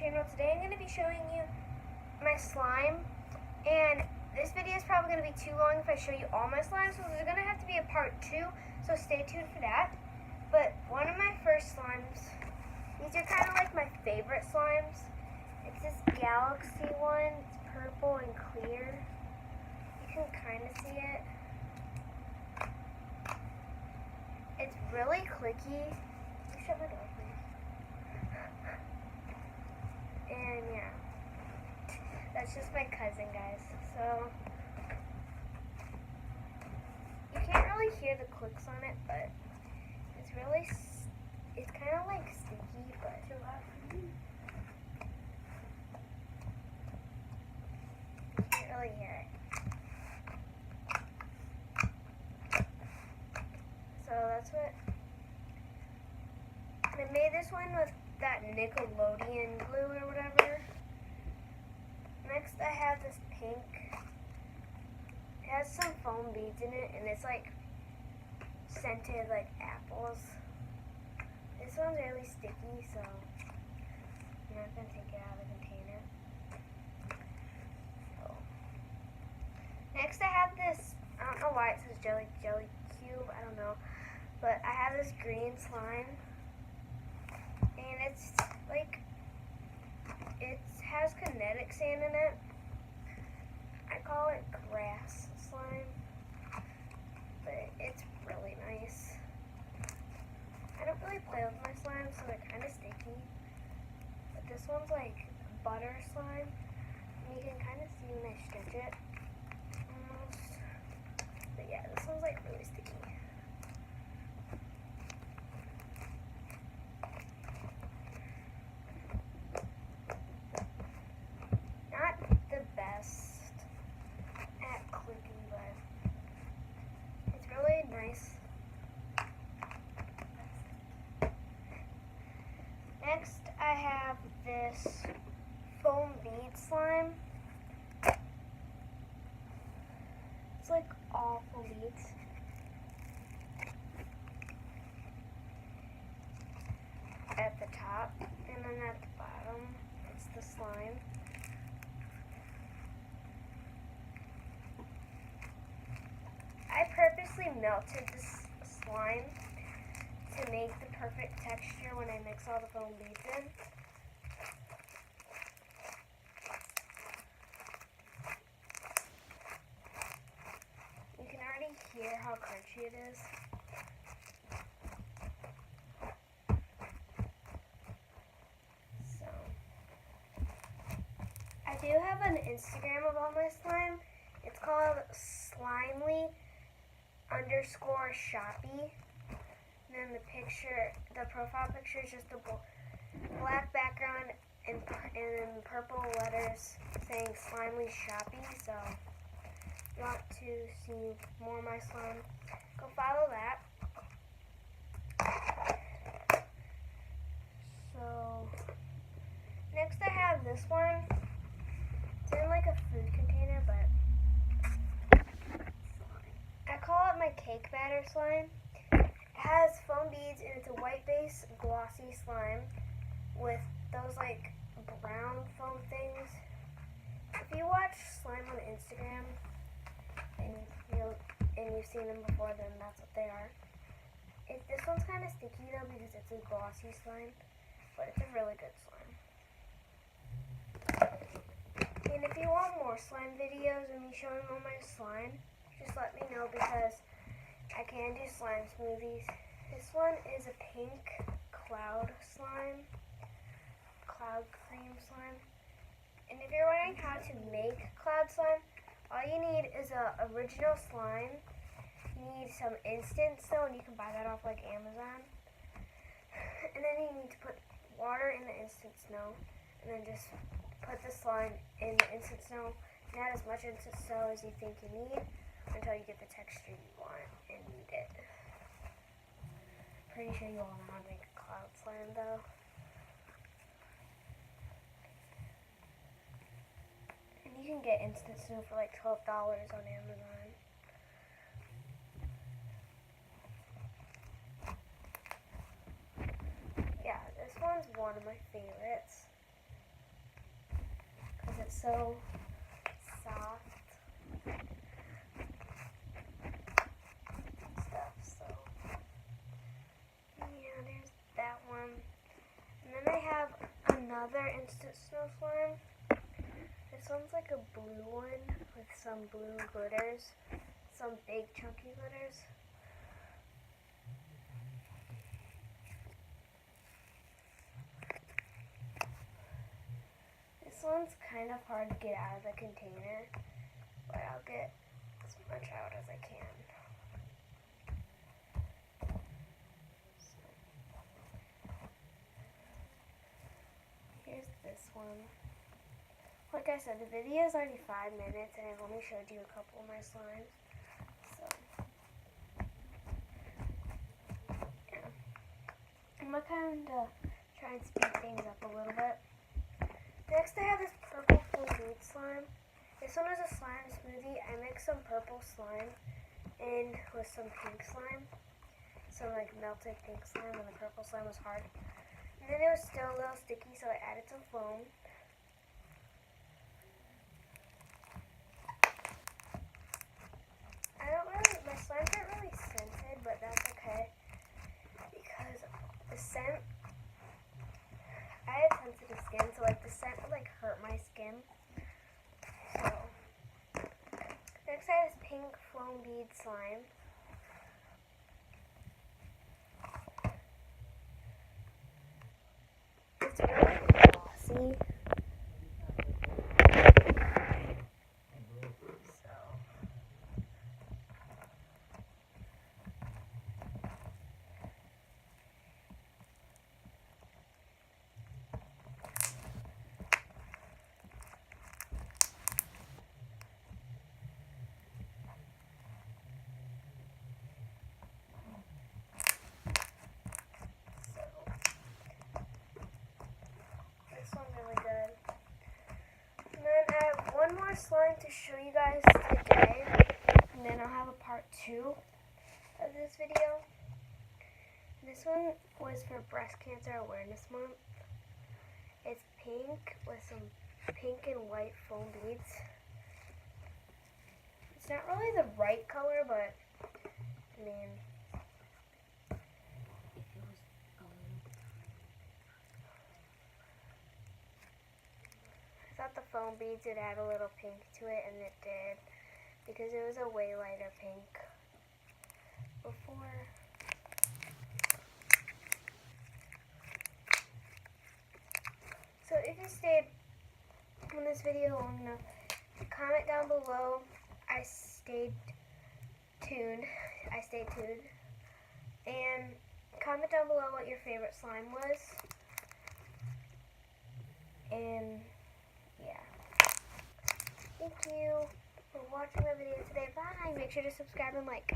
channel. Today I'm going to be showing you my slime, and this video is probably going to be too long if I show you all my slimes, so there's going to have to be a part 2, so stay tuned for that. But one of my first slimes, these are kind of like my favorite slimes. It's this galaxy one. It's purple and clear. You can kind of see it. It's really clicky. Shut my door, please. And yeah, that's just my cousin, guys. So you can't really hear the clicks on it, but it's kind of like sticky, but too loud for me. You can't really hear it. So that's what. I made this one with that Nickelodeon glue or whatever. Next I have this pink. It has some foam beads in it, and it's like scented like apples. This one's really sticky, so I'm not going to take it out of the container. So. Next I have this, I don't know why it says jelly cube, I don't know. But I have this green slime. And it's like, it has kinetic sand in it. I call it grass slime, but it's really nice. I don't really play with my slime, so they're kind of sticky. But this one's like butter slime, and you can kind of see when I stretch it, almost. But yeah, this one's like really sticky. Next, I have this foam bead slime. It's like all foam beads. At the top, and then at the bottom, it's the slime. I purposely melted this slime to make the perfect texture when I mix all the foam beads in. You can already hear how crunchy it is. So, I do have an Instagram of all my slime. It's called Slimely_Shoppy. And then the profile picture is just a black background and purple letters saying Slimely Shoppy. So if you want to see more of my slime, go follow that. So next I have this one. It's in like a food container, but I call it my cake batter slime. It has foam beads, and it's a white base glossy slime with those like brown foam things. If you watch slime on Instagram and you've seen them before, then that's what they are. This one's kind of sticky though because it's a glossy slime, but it's a really good slime. And if you want more slime videos of me showing all my slime, just let me know because I can do slime smoothies. This one is a pink cloud slime, cloud cream slime. And if you're wondering how to make cloud slime, all you need is a original slime. You need some instant snow, and you can buy that off like Amazon. And then you need to put water in the instant snow, and then just put the slime in the instant snow, and add as much instant snow as you think you need, until you get the texture you want and need it. Pretty sure you all know how to make a cloud slime though. And you can get instant snow for like $12 on Amazon. Yeah, this one's one of my favorites. so soft stuff. So yeah, there's that one. And then I have another instant snow slime. This one's like a blue one with some blue glitters, some big chunky glitters. This one's kind of hard to get out of the container, but I'll get as much out as I can. Here's this one. Like I said, the video is already 5 minutes and I've only showed you a couple of my slimes. So, yeah. I'm going to kind of try and speed things up a little bit. Next I have this purple full bead slime. This one is a slime smoothie. I mixed some purple slime in with some pink slime. Some like melted pink slime, and the purple slime was hard. And then it was still a little sticky, so I added some foam. My slimes aren't really scented, but that's okay. Because the scent, I have sensitive skin, so like the scent would like hurt my skin. So, next I have this pink foam bead slime. It's really glossy. Really good. And then I have one more slime to show you guys today, and then I'll have a part 2 of this video. This one was for Breast Cancer Awareness Month. It's pink with some pink and white foam beads. It's not really the right color, but I mean, I thought the foam beads would add a little pink to it, and it did, because it was a way lighter pink before. So if you stayed in this video long enough, comment down below. I stayed tuned, and comment down below what your favorite slime was, and yeah. Thank you for watching my video today. Bye. Make sure to subscribe and like.